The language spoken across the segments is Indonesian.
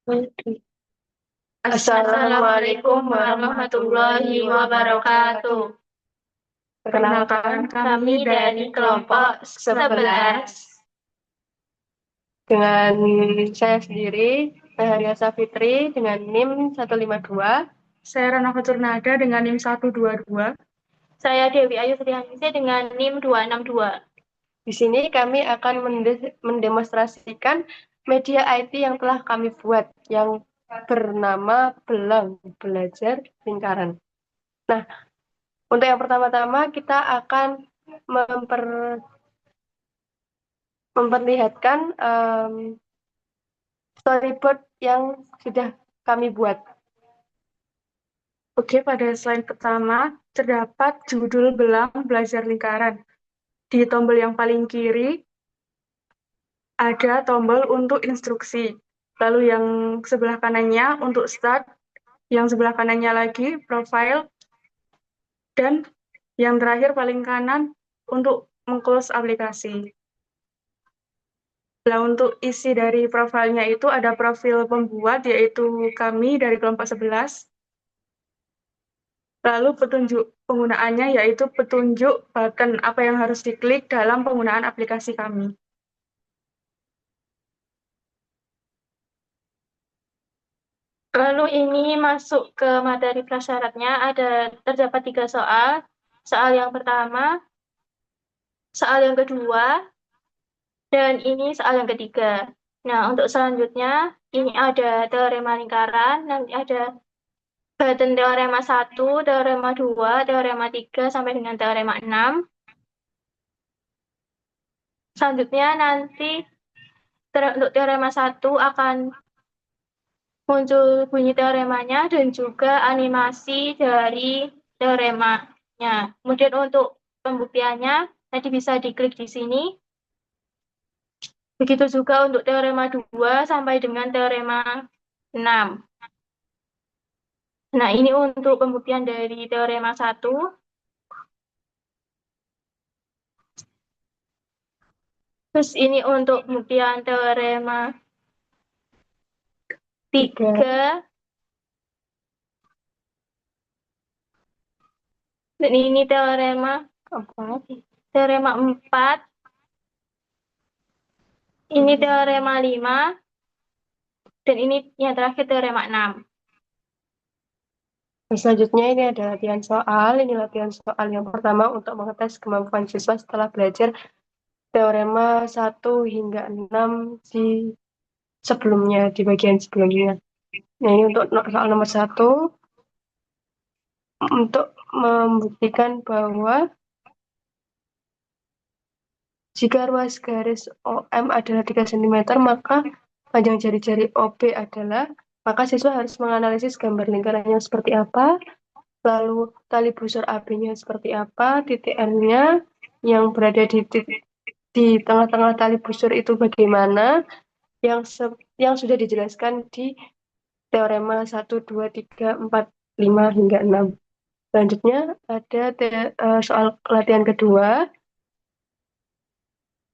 Oke. Assalamualaikum warahmatullahi wabarakatuh. Perkenalkan, Perkenalkan, kami dari kelompok 11. dengan saya sendiri, Haria Safitri, dengan NIM 152. Saya Rana Faturnada dengan NIM 122. Saya Dewi Ayu Srihaningsih dengan NIM 262. Di sini kami akan mendemonstrasikan media IT yang telah kami buat, yang bernama Belang Belajar Lingkaran. Nah, untuk yang pertama-tama kita akan memperlihatkan storyboard yang sudah kami buat. Oke, pada slide pertama terdapat judul Belang Belajar Lingkaran. Di tombol yang paling kiri ada tombol untuk instruksi. Lalu yang sebelah kanannya untuk start, yang sebelah kanannya lagi profile, dan yang terakhir paling kanan untuk mengclose aplikasi. Nah, untuk isi dari profilnya itu ada profil pembuat, yaitu kami dari kelompok 11. Lalu petunjuk penggunaannya, yaitu petunjuk button apa yang harus diklik dalam penggunaan aplikasi kami. Lalu ini masuk ke materi prasyaratnya, terdapat 3 soal. Soal yang pertama, soal yang kedua, dan ini soal yang ketiga. Nah, untuk selanjutnya, ini ada teorema lingkaran, nanti ada button teorema 1, teorema 2, teorema 3, sampai dengan teorema 6. Selanjutnya nanti untuk teorema 1 akan muncul bunyi teoremanya dan juga animasi dari teoremanya. Kemudian untuk pembuktiannya, tadi bisa diklik di sini. Begitu juga untuk teorema 2 sampai dengan teorema 6. Nah, ini untuk pembuktian dari teorema 1. Terus ini untuk pembuktian teorema 3. Dan ini teorema 4. Ini teorema 5. Dan ini yang terakhir teorema 6. Dan selanjutnya ini ada latihan soal. Ini latihan soal yang pertama untuk mengetes kemampuan siswa setelah belajar teorema 1 hingga 6 di sebelumnya, di bagian sebelumnya. Nah, ini untuk soal nomor 1, untuk membuktikan bahwa jika ruas garis OM adalah 3 cm, maka panjang jari-jari OB adalah, maka siswa harus menganalisis gambar lingkarannya seperti apa, lalu tali busur AB-nya seperti apa, titik N-nya yang berada di tengah-tengah tali busur itu bagaimana, yang sudah dijelaskan di teorema 1, 2, 3, 4, 5 hingga 6. Selanjutnya ada soal latihan kedua,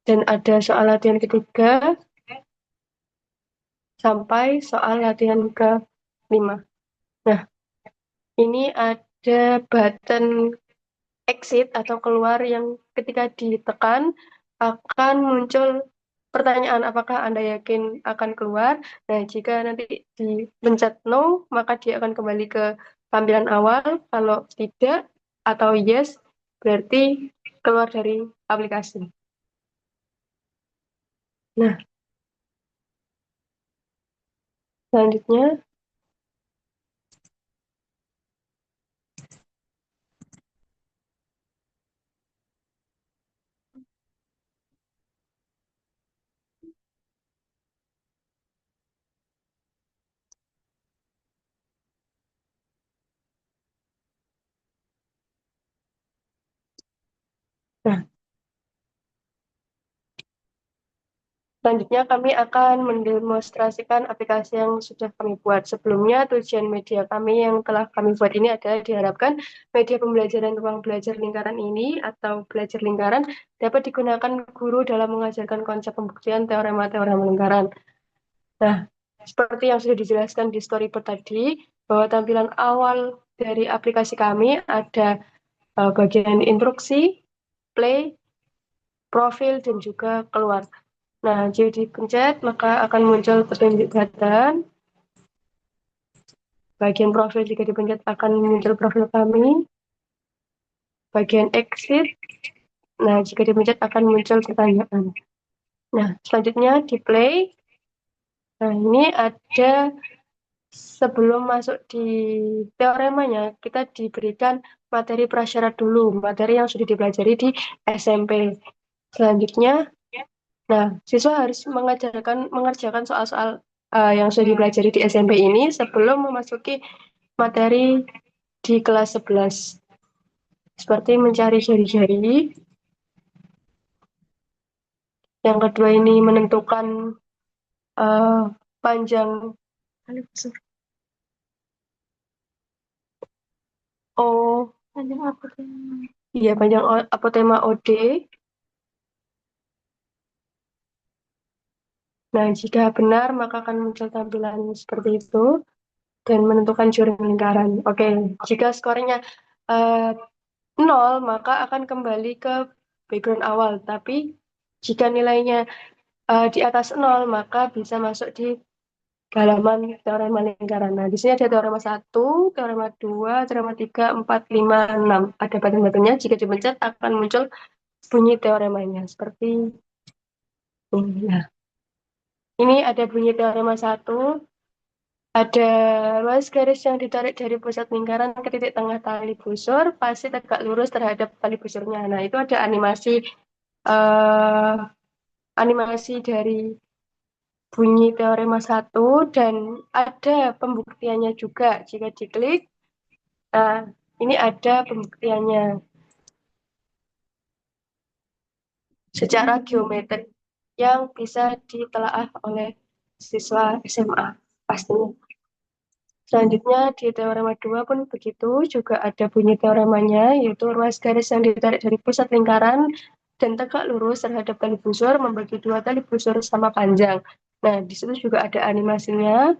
dan ada soal latihan ketiga, sampai soal latihan ke-5. Nah, ini ada button exit atau keluar yang ketika ditekan akan muncul pertanyaan apakah Anda yakin akan keluar. Nah, jika nanti dipencet no, maka dia akan kembali ke tampilan awal. Kalau tidak atau yes, berarti keluar dari aplikasi. Nah, selanjutnya, nah, selanjutnya kami akan mendemonstrasikan aplikasi yang sudah kami buat. Sebelumnya, tujuan media kami yang telah kami buat ini adalah diharapkan media pembelajaran ruang belajar lingkaran ini atau belajar lingkaran dapat digunakan guru dalam mengajarkan konsep pembuktian teorema-teorema lingkaran. Nah, seperti yang sudah dijelaskan di storyboard tadi, bahwa tampilan awal dari aplikasi kami ada bagian instruksi, play, profil, dan juga keluar. Nah, jika dipencet, maka akan muncul petunjuk button. Bagian profil jika dipencet akan muncul profil kami. Bagian exit, nah jika dipencet akan muncul pertanyaan. Nah, selanjutnya di play. Nah, ini ada sebelum masuk di teoremanya, kita diberikan materi prasyarat dulu, materi yang sudah dipelajari di SMP. Selanjutnya, nah, siswa harus mengerjakan soal-soal yang sudah dipelajari di SMP ini sebelum memasuki materi di kelas 11. Seperti mencari jari-jari. Yang kedua ini menentukan eh, panjang O, Panjang apa tuh? iya panjang apotema OD. Nah, jika benar maka akan muncul tampilan seperti itu dan menentukan juri lingkaran. Oke, jika skornya eh, 0 maka akan kembali ke background awal. Tapi jika nilainya di atas 0 maka bisa masuk di halaman teorema lingkaran. Nah, di sini ada teorema 1, teorema 2, teorema 3, 4, 5, 6. Ada button-buttonnya. Jika dipencet akan muncul bunyi teoremanya. Seperti ini. Nah, ini ada bunyi teorema 1. Ada ruas garis yang ditarik dari pusat lingkaran ke titik tengah tali busur, pasti tegak lurus terhadap tali busurnya. Nah, itu ada eh, animasi dari bunyi teorema 1 dan ada pembuktiannya juga. Jika diklik, nah, ini ada pembuktiannya secara geometrik yang bisa ditelaah oleh siswa SMA pastinya. Selanjutnya di teorema 2 pun begitu, juga ada bunyi teoremanya, yaitu ruas garis yang ditarik dari pusat lingkaran dan tegak lurus terhadap tali busur membagi dua tali busur sama panjang. Nah, di situ juga ada animasinya,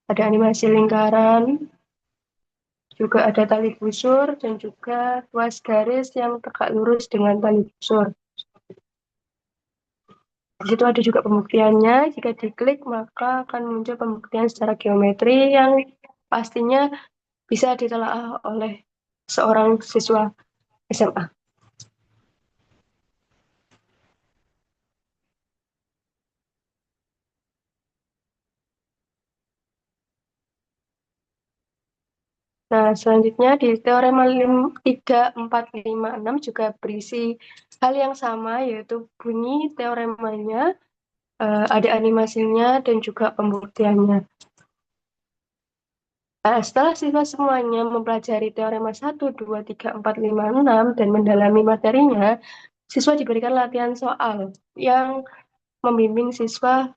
ada animasi lingkaran, juga ada tali busur, dan juga ruas garis yang tegak lurus dengan tali busur. Di situ ada juga pembuktiannya, jika diklik maka akan muncul pembuktian secara geometri yang pastinya bisa ditelaah oleh seorang siswa SMA. Nah, selanjutnya di teorema 3, 4, 5, 6 juga berisi hal yang sama, yaitu bunyi teoremanya, ada animasinya, dan juga pembuktiannya. Nah, setelah siswa semuanya mempelajari teorema 1, 2, 3, 4, 5, 6, dan mendalami materinya, siswa diberikan latihan soal yang membimbing siswa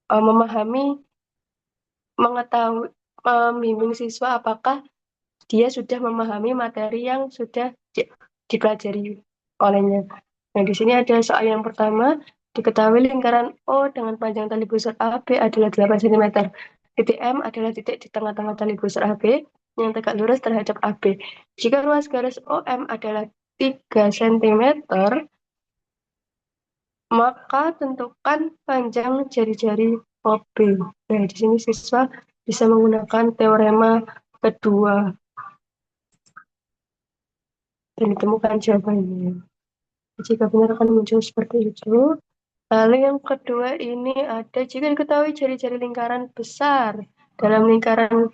memahami, mengetahui, membimbing siswa apakah dia sudah memahami materi yang sudah dipelajari olehnya. Nah, di sini ada soal yang pertama, diketahui lingkaran O dengan panjang tali busur AB adalah 8 cm. Titik M adalah titik di tengah-tengah tali busur AB yang tegak lurus terhadap AB. Jika ruas garis OM adalah 3 cm, maka tentukan panjang jari-jari OB. Nah, di sini siswa bisa menggunakan teorema kedua dan ditemukan jawabannya. Jika benar akan muncul seperti itu. Lalu yang kedua ini ada jika diketahui jari-jari lingkaran besar dalam lingkaran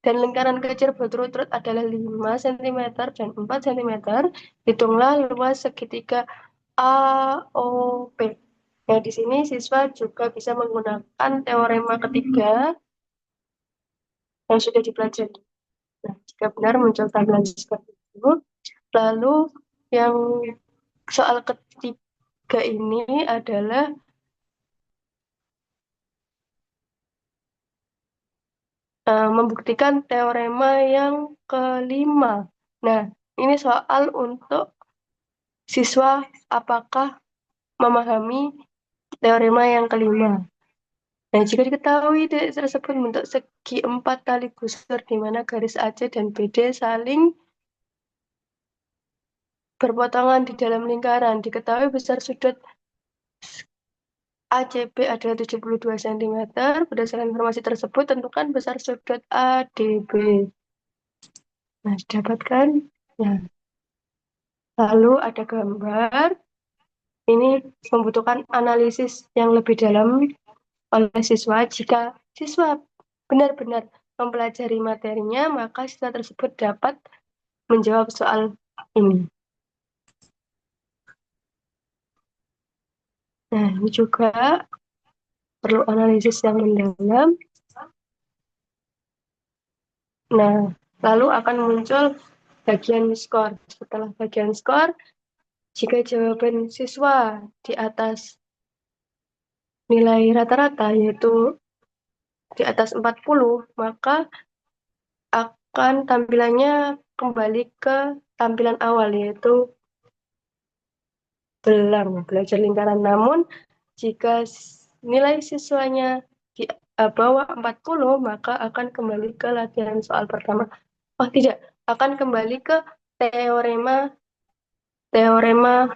dan lingkaran kecil berturut-turut adalah 5 cm dan 4 cm, hitunglah luas segitiga AOP. Nah, di sini siswa juga bisa menggunakan teorema ketiga yang sudah dipelajari. Nah, jika benar muncul tampilan seperti itu. Lalu yang soal ketiga ini adalah membuktikan teorema yang kelima. Nah, ini soal untuk siswa apakah memahami teorema yang kelima. Nah, jika diketahui titik tersebut bentuk segi 4 kali gusur di mana garis AC dan BD saling berpotongan di dalam lingkaran. Diketahui besar sudut ACB adalah 72 cm. Berdasarkan informasi tersebut, tentukan besar sudut ADB. Nah, didapatkan. Nah, lalu ada gambar. Ini membutuhkan analisis yang lebih dalam oleh siswa. Jika siswa benar-benar mempelajari materinya, maka siswa tersebut dapat menjawab soal ini. Nah, ini juga perlu analisis yang mendalam. Nah, lalu akan muncul bagian skor. Setelah bagian skor, jika jawaban siswa di atas nilai rata-rata, yaitu di atas 40, maka akan tampilannya kembali ke tampilan awal, yaitu belang, belajar lingkaran. Namun, jika nilai siswanya di bawah 40, maka akan kembali ke latihan soal pertama. Oh, tidak, akan kembali ke teorema teorema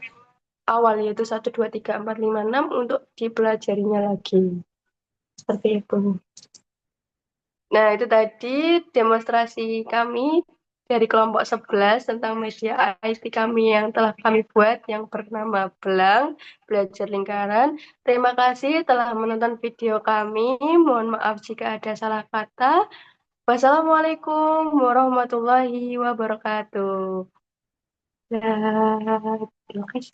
awal, yaitu 1, 2, 3, 4, 5, 6 untuk dipelajarinya lagi. Seperti itu. Nah, itu tadi demonstrasi kami dari kelompok 11 tentang media IT kami yang telah kami buat yang bernama Belang, Belajar Lingkaran. Terima kasih telah menonton video kami. Mohon maaf jika ada salah kata. Wassalamualaikum warahmatullahi wabarakatuh. Ya, terima kasih.